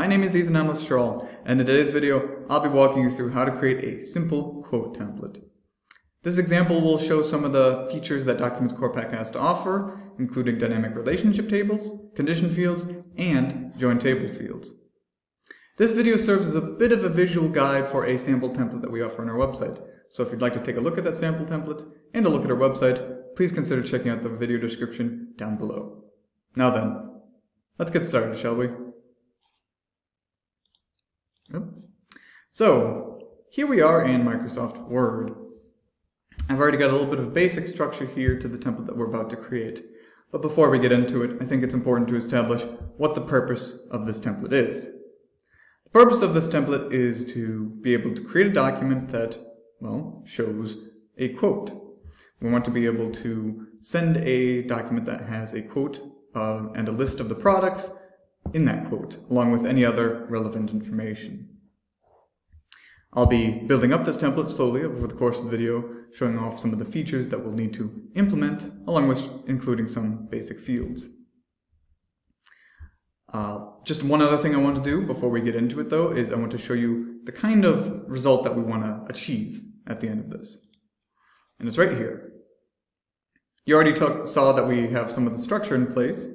name is Ethan mscrm, and in today's video I'll be walking you through how to create a simple quote template. This example will show some of the features that Documents Core Pack has to offer, including dynamic relationship tables, condition fields, and join table fields. This video serves as a bit of a visual guide for a sample template that we offer on our website, so if you'd like to take a look at that sample template and a look at our website, please consider checking out the video description down below. Now then, let's get started, shall we? So, here we are in Microsoft Word. I've already got a little bit of basic structure here to the template that we're about to create. But before we get into it, I think it's important to establish what the purpose of this template is. The purpose of this template is to be able to create a document that, well, shows a quote. We want to be able to send a document that has a quote and a list of the products in that quote, along with any other relevant information. I'll be building up this template slowly over the course of the video, showing off some of the features that we'll need to implement, along with including some basic fields. Just one other thing I want to do before we get into it, though, is I want to show you the kind of result that we want to achieve at the end of this. And it's right here. You already saw that we have some of the structure in place,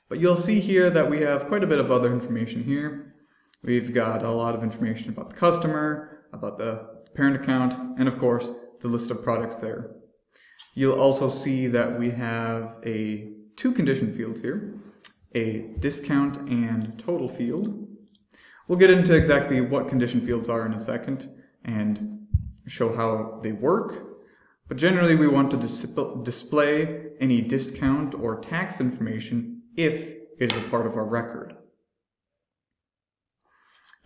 but you'll see here that we have quite a bit of other information here. We've got a lot of information about the customer, about the parent account, and of course, the list of products there. You'll also see that we have two condition fields here, a discount and total field. We'll get into exactly what condition fields are in a second and show how they work. But generally, we want to display any discount or tax information if it is a part of our record.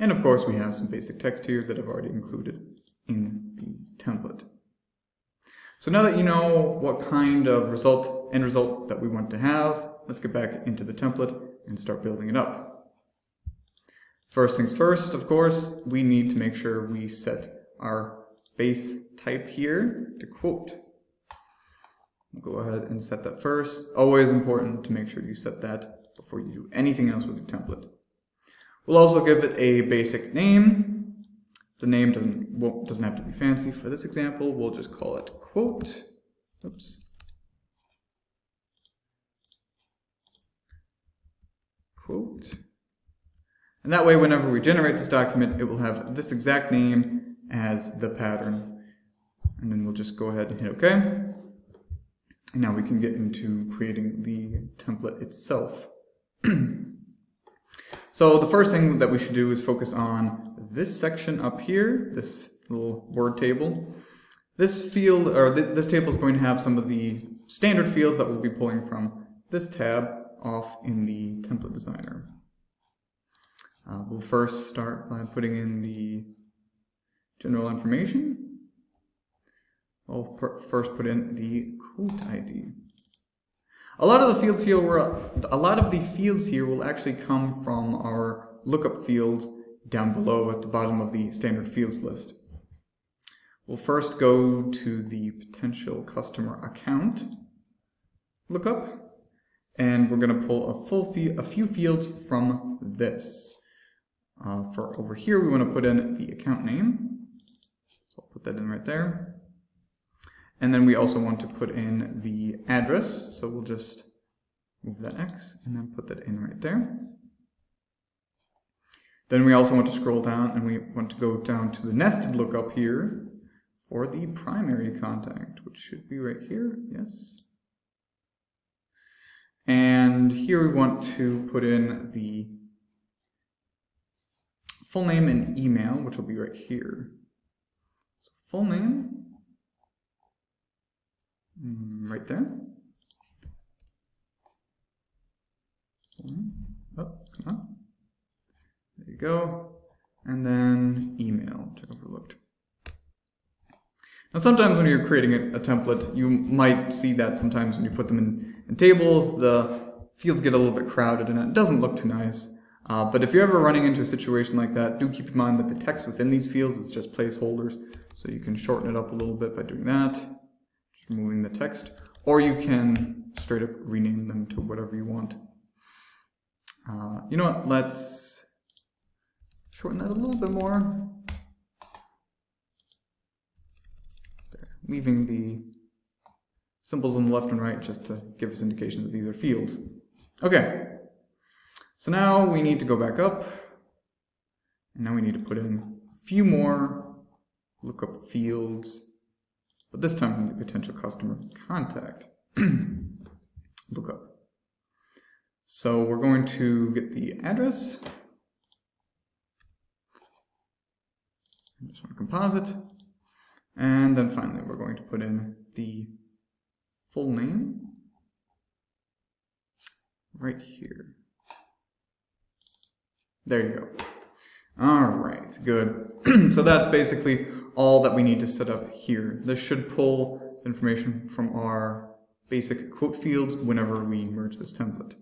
And of course, we have some basic text here that I've already included in the template. So now that you know what kind of end result that we want to have, let's get back into the template and start building it up. First things first, of course, we need to make sure we set our base type here to quote. We'll go ahead and set that first. Always important to make sure you set that before you do anything else with your template. We'll also give it a basic name. The name doesn't have to be fancy. For this example, we'll just call it quote. Oops. Quote. And that way, whenever we generate this document, it will have this exact name as the pattern. And then we'll just go ahead and hit OK. And now we can get into creating the template itself. So the first thing that we should do is focus on this section up here, this little word table. This field, or this table, is going to have some of the standard fields that we'll be pulling from this tab off in the template designer. We'll first start by putting in the general information. I'll first put in the quote ID. A lot of the fields here will actually come from our lookup fields down below at the bottom of the standard fields list. We'll first go to the potential customer account lookup, and we're going to pull a few fields from this. For over here, we want to put in the account name, so I'll put that in right there. And then we also want to put in the address, so we'll just move that X and then put that in right there. Then we also want to scroll down and we want to go down to the nested lookup here for the primary contact, which should be right here, yes. And here we want to put in the full name and email, which will be right here. So full name, right there. Oh, come on. There you go. And then email, which I overlooked. Now sometimes when you're creating a template, you might see that sometimes when you put them in tables, the fields get a little bit crowded and it doesn't look too nice. But if you're ever running into a situation like that, do keep in mind that the text within these fields is just placeholders. So you can shorten it up a little bit by doing that. Removing the text, or you can straight up rename them to whatever you want. You know what, let's shorten that a little bit more. There. Leaving the symbols on the left and right just to give us indication that these are fields. Okay, so now we need to go back up, and now we need to put in a few more lookup fields, but this time from the potential customer contact lookup. So we're going to get the address. I just want to composite. And then finally we're going to put in the full name right here. There you go. All right, good. So that's basically all that we need to set up here. This should pull information from our basic quote fields whenever we merge this template.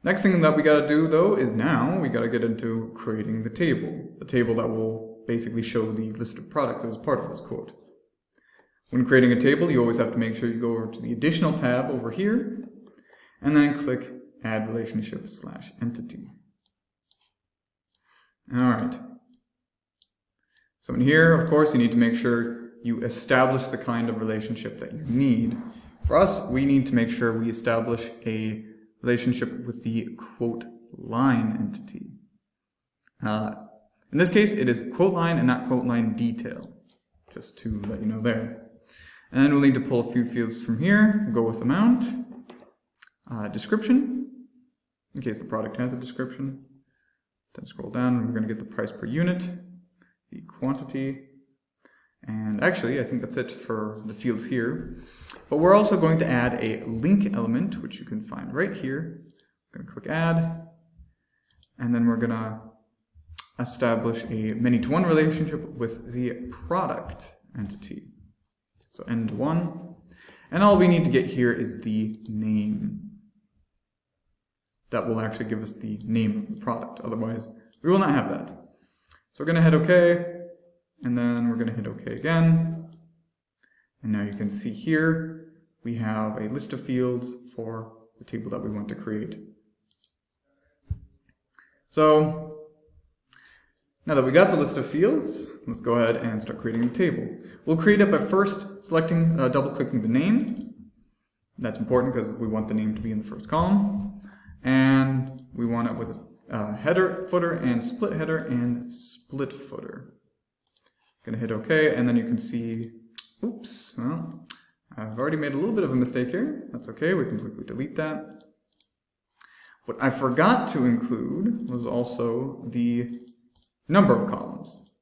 Next thing that we got to do though is now we got to get into creating the table that will basically show the list of products as part of this quote. When creating a table, you always have to make sure you go over to the additional tab over here and then click add relationship/entity. All right. So in here, of course, you need to make sure you establish the kind of relationship that you need. For us, we need to make sure we establish a relationship with the quote line entity. In this case, it is quote line and not quote line detail, just to let you know there. And then we'll need to pull a few fields from here. We'll go with amount, description, in case the product has a description. Then scroll down and we're going to get the price per unit, the quantity, and actually I think that's it for the fields here. But we're also going to add a link element, which you can find right here. I'm going to click add, and then we're going to establish a many-to-one relationship with the product entity. So end1, and all we need to get here is the name. That will actually give us the name of the product, otherwise we will not have that. So we're going to hit OK, and then we're going to hit OK again. And now you can see here we have a list of fields for the table that we want to create. So now that we got the list of fields, let's go ahead and start creating the table. We'll create it by first selecting, double-clicking the name. That's important because we want the name to be in the first column. And we want it with a header, footer, and split header and split footer. Gonna hit OK, and then you can see, oops, well, I've already made a little bit of a mistake here. That's okay, we can quickly delete that. What I forgot to include was also the number of columns.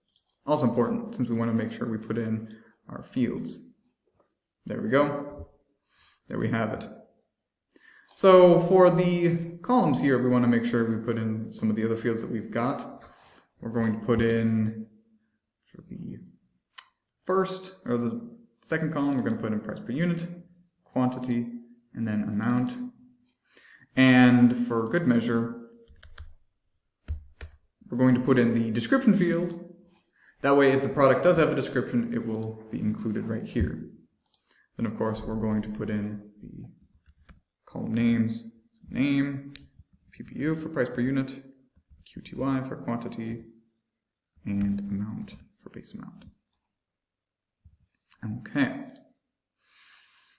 Also important, since we want to make sure we put in our fields. There we go. There we have it. So for the columns here, we want to make sure we put in some of the other fields that we've got. We're going to put in, for the first, or the second column, we're going to put in price per unit, quantity, and then amount. And for good measure, we're going to put in the description field. That way, if the product does have a description, it will be included right here. Then, of course, we're going to put in the column names, name, PPU for price per unit, QTY for quantity, and amount for base amount. Okay.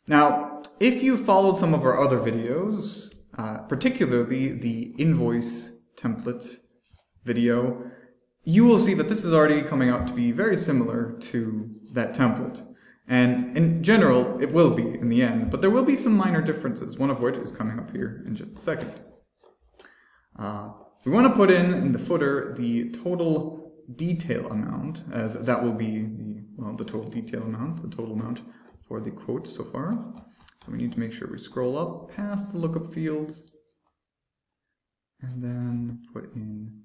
Now, if you followed some of our other videos, particularly the invoice template video, you will see that this is already coming out to be very similar to that template. And in general, it will be in the end, but there will be some minor differences, one of which is coming up here in just a second. We want to put in the footer the total detail amount, as that will be the total detail amount, the total amount for the quote so far. So we need to make sure we scroll up past the lookup fields and then put in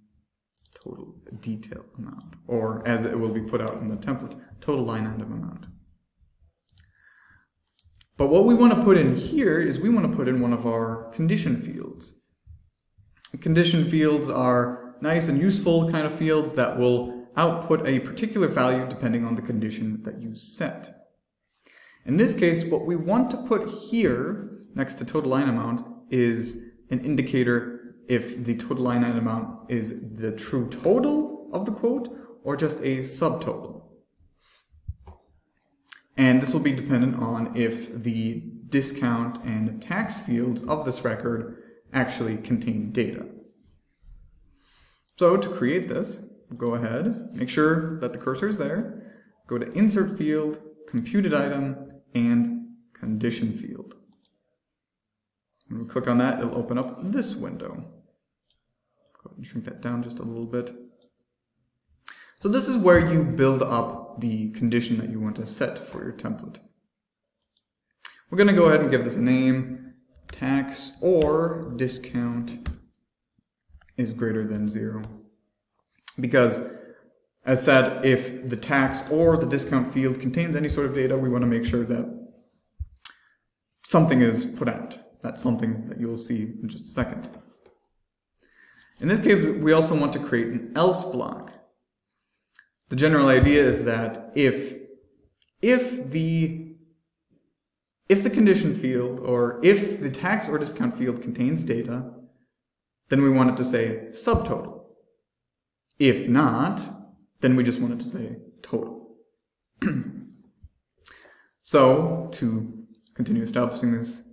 total detail amount, or as it will be put out in the template, total line item amount. But what we want to put in here is we want to put in one of our condition fields. Condition fields are nice and useful kind of fields that will output a particular value depending on the condition that you set. In this case, what we want to put here next to total line amount is an indicator if the total line item amount is the true total of the quote or just a subtotal. And this will be dependent on if the discount and tax fields of this record actually contain data. So to create this, go ahead, make sure that the cursor is there, go to Insert Field, Computed Item, and Condition Field. When we click on that, it'll open up this window. Go ahead and shrink that down just a little bit. So this is where you build up the condition that you want to set for your template. We're going to go ahead and give this a name, tax or discount is greater than 0. Because, as said, if the tax or the discount field contains any sort of data, we want to make sure that something is put out. That's something that you'll see in just a second. In this case, we also want to create an else block. The general idea is that if the condition field, or if the tax or discount field contains data, then we want it to say subtotal. If not, then we just want it to say total. So, to continue establishing this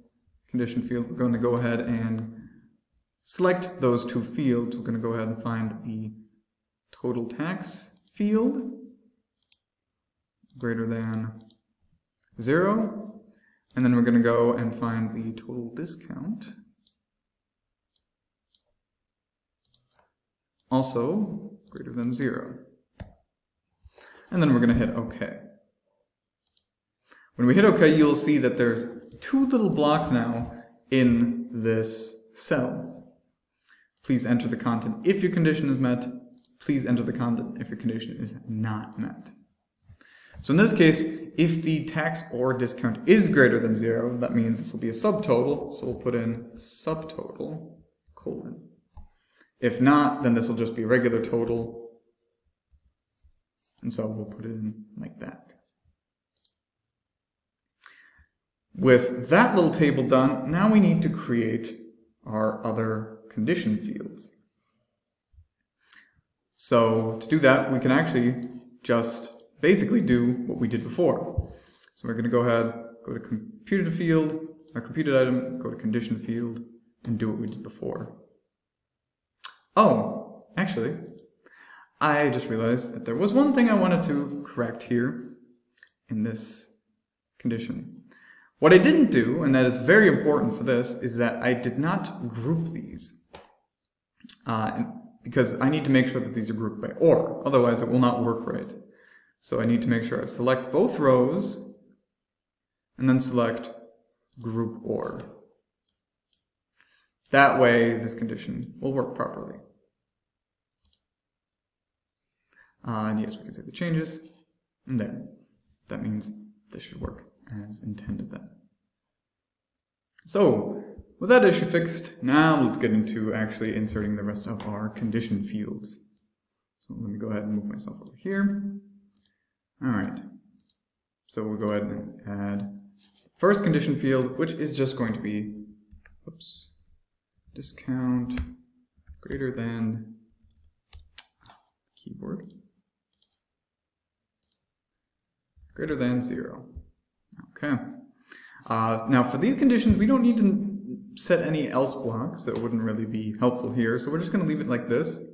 condition field, we're going to go ahead and select those two fields. We're going to go ahead and find the total tax field greater than 0, and then we're going to go and find the total discount also greater than 0. And then we're going to hit OK. When we hit OK, you'll see that there's two little blocks now in this cell. Please enter the content if your condition is met. Please enter the content if your condition is not met. So in this case, if the tax or discount is greater than 0, that means this will be a subtotal, so we'll put in subtotal, colon. If not, then this will just be a regular total, and so we'll put it in like that. With that little table done, now we need to create our other condition fields. So to do that, we can actually just basically do what we did before. So we're going to go ahead, go to computed field, or computed item, go to condition field, and do what we did before. Oh, actually, I just realized that there was one thing I wanted to correct here in this condition. What I didn't do, and that is very important for this, is that I did not group these. Because I need to make sure that these are grouped by OR, otherwise it will not work right. So I need to make sure I select both rows, and then select group OR. That way this condition will work properly. And yes, we can save the changes, and there. That means this should work as intended then. So, with that issue fixed, now let's get into actually inserting the rest of our condition fields. So let me go ahead and move myself over here. Alright, so we'll go ahead and add the first condition field, which is just going to be, oops, discount greater than, keyboard, greater than 0. Okay. Now for these conditions, we don't need to set any else blocks. That wouldn't really be helpful here, so we're just going to leave it like this.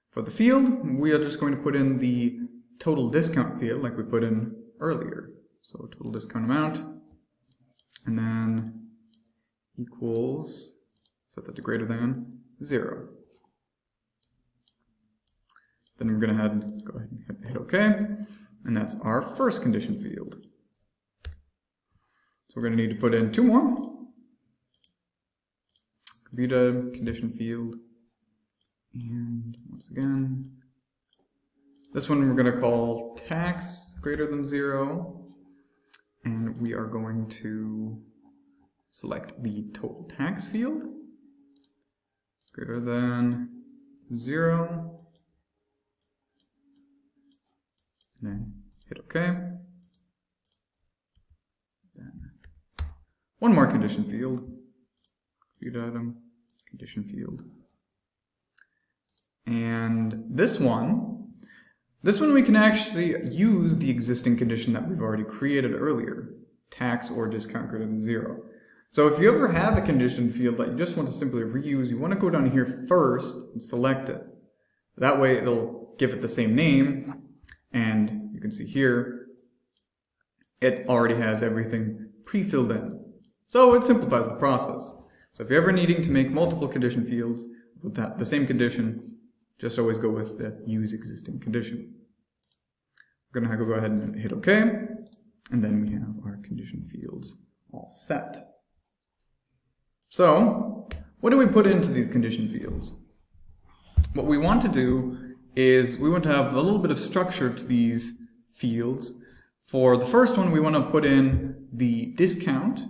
For the field, we are just going to put in the total discount field like we put in earlier. So total discount amount, and then equals, set that to greater than 0. Then we're going to go ahead and hit OK, and that's our first condition field. So we're going to need to put in two more. Computed condition field, and once again, this one we're going to call tax greater than 0, and we are going to select the total tax field greater than 0, then hit OK. Then one more condition field, computed item, condition field. And this one we can actually use the existing condition that we've already created earlier, tax or discount greater than 0. So if you ever have a condition field that you just want to simply reuse, you want to go down here first and select it. That way it'll give it the same name, and you can see here it already has everything pre-filled in. So it simplifies the process. So if you're ever needing to make multiple condition fields with the same condition, just always go with the use existing condition. We're going to go ahead and hit OK, and then we have our condition fields all set. So what do we put into these condition fields? What we want to do is we want to have a little bit of structure to these fields. For the first one, we want to put in the discount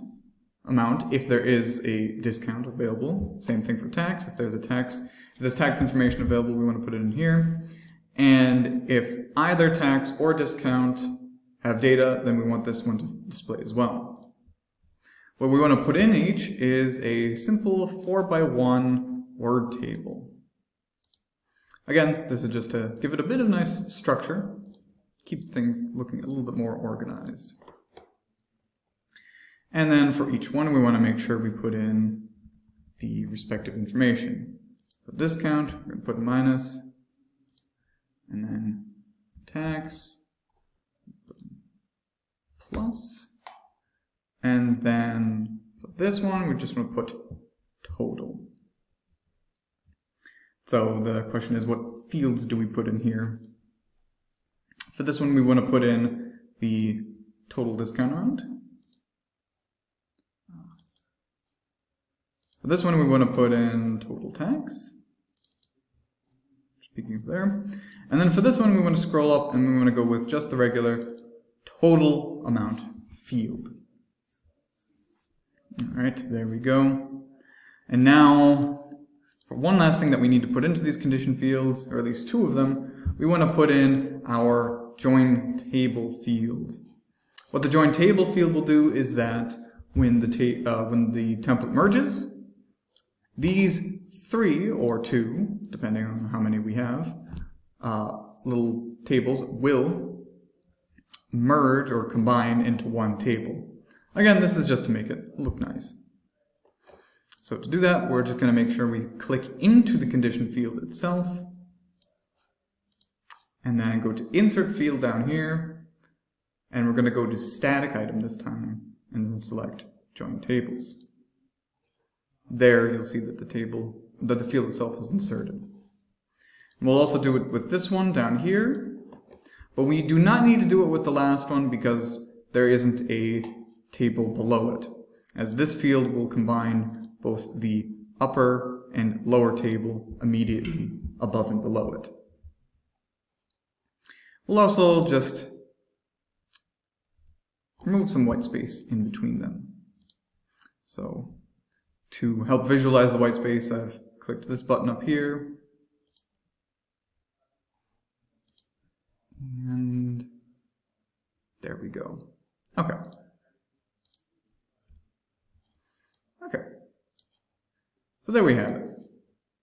amount if there is a discount available. Same thing for tax. If there's tax information available, we want to put it in here. And if either tax or discount have data, then we want this one to display as well. What we want to put in each is a simple 4x1 word table. Again, this is just to give it a bit of nice structure. Keeps things looking a little bit more organized. And then for each one, we want to make sure we put in the respective information. So discount, we're going to put minus, and then tax, plus, and then for this one, we just want to put total. So the question is, what fields do we put in here? For this one, we want to put in the total discount amount. For this one, we want to put in total tax. Speaking of there. And then for this one, we want to scroll up and we want to go with just the regular total amount field. All right, there we go. And now, for one last thing that we need to put into these condition fields, or at least two of them, we want to put in our join table field. What the join table field will do is that when the template merges, these 3 or 2, depending on how many we have, little tables will merge or combine into one table. Again, this is just to make it look nice. So to do that, we're just going to make sure we click into the condition field itself, and then go to insert field down here, and we're going to go to static item this time, and then select join tables. There you'll see that the field itself is inserted. We'll also do it with this one down here, but we do not need to do it with the last one because there isn't a table below it, as this field will combine both the upper and lower table immediately above and below it. We'll also just remove some white space in between them. So to help visualize the white space, I've clicked this button up here. And there we go. Okay. Okay. So there we have it.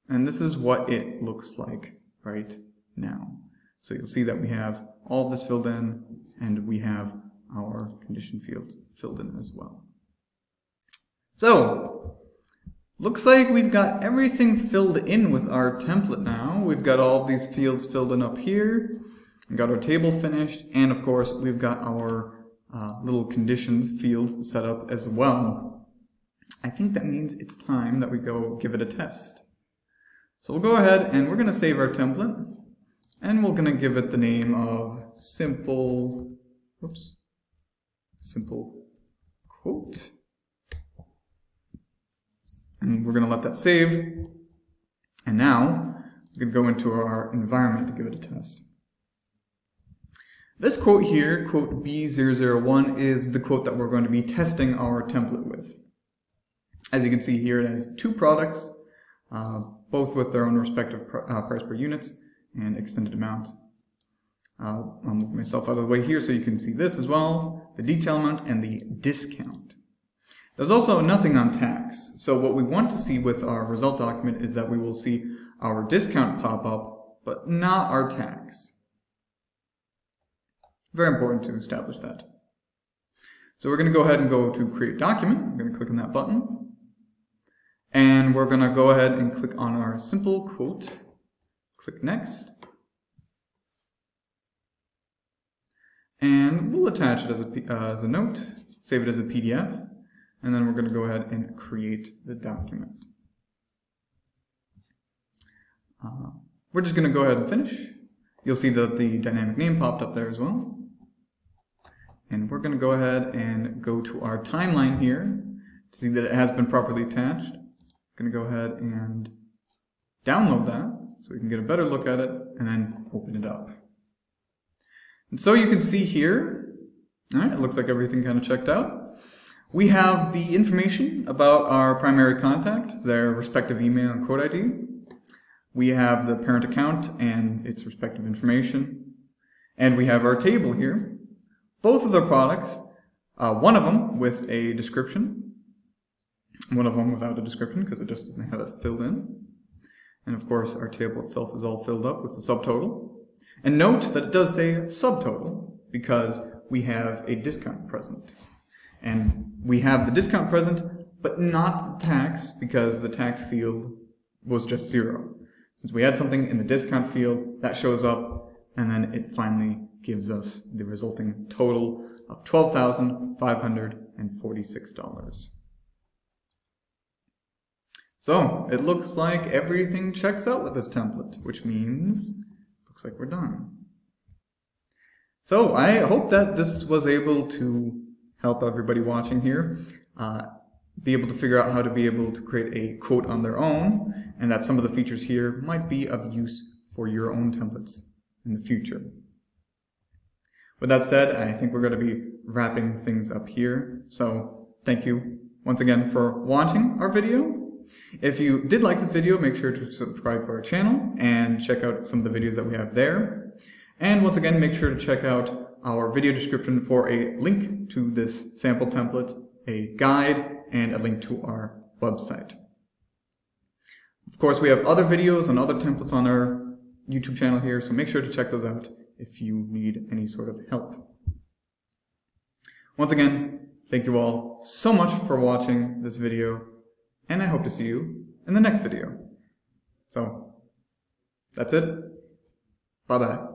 And this is what it looks like right now. So you'll see that we have all of this filled in, and we have our condition fields filled in as well. So, looks like we've got everything filled in with our template now. We've got all of these fields filled in up here. We've got our table finished, and of course we've got our little conditions fields set up as well. I think that means it's time that we go give it a test. So we'll go ahead and we're going to save our template, and we're going to give it the name of simple quote. And we're going to let that save. And now we can go into our environment to give it a test. This quote here, quote B001, is the quote that we're going to be testing our template with. As you can see here, it has 2 products, both with their own respective price per units and extended amounts. I'll move myself out of the way here so you can see this as well, the detail amount and the discount. There's also nothing on tax. So what we want to see with our result document is that we will see our discount pop up, but not our tax. Very important to establish that. So we're going to go ahead and go to create document. I'm going to click on that button. And we're going to go ahead and click on our simple quote. Click next. And we'll attach it as a note, save it as a PDF. And then we're going to go ahead and create the document. We're just going to go ahead and finish. You'll see that the dynamic name popped up there as well. And we're going to go ahead and go to our timeline here to see that it has been properly attached. I'm going to go ahead and download that so we can get a better look at it and then open it up. And so you can see here, all right, it looks like everything kind of checked out. We have the information about our primary contact, their respective email and quote ID. We have the parent account and its respective information. And we have our table here. Both of their products, one of them with a description, one of them without a description because it just doesn't have it filled in. And of course, our table itself is all filled up with the subtotal. And note that it does say subtotal because we have a discount present. And we have the discount present, but not the tax because the tax field was just 0. Since we had something in the discount field, that shows up, and then it finally gives us the resulting total of $12,546. So it looks like everything checks out with this template, which means it looks like we're done. So I hope that this was able to help everybody watching here be able to figure out how to be able to create a quote on their own, and that some of the features here might be of use for your own templates in the future. With that said, I think we're going to be wrapping things up here. So thank you once again for watching our video. If you did like this video, make sure to subscribe to our channel and check out some of the videos that we have there. And once again, make sure to check out our video description for a link to this sample template, a guide, and a link to our website. Of course, we have other videos and other templates on our YouTube channel here, so make sure to check those out if you need any sort of help. Once again, thank you all so much for watching this video, and I hope to see you in the next video. So, that's it. Bye-bye.